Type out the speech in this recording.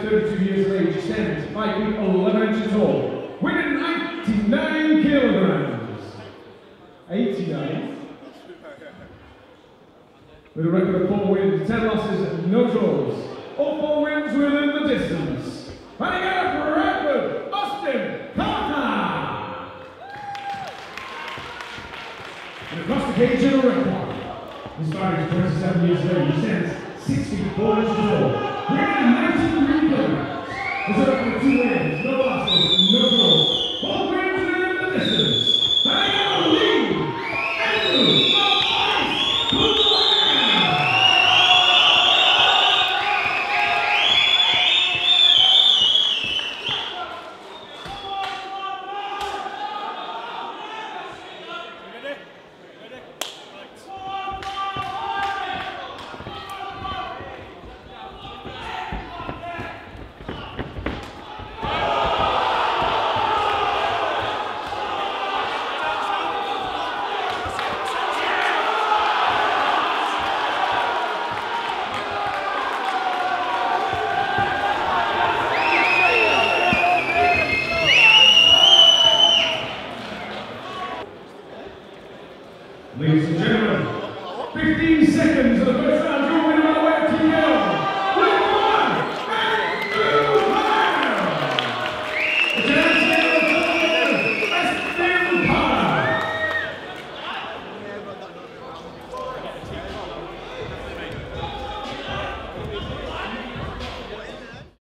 32 years of age, stands 5 feet 11 inches tall, weighing 99 kilograms. 89. With a record of 4 wins, 10 losses, no draws. All 4 wins within the distance. Fighting out of Bradford, Austin Carter! And across the cage in the red one. His fighter is 27 years of age. He stands 6 feet 4 inches tall, weighing 93 kilograms. His record of 2 wins, no losses, no draws.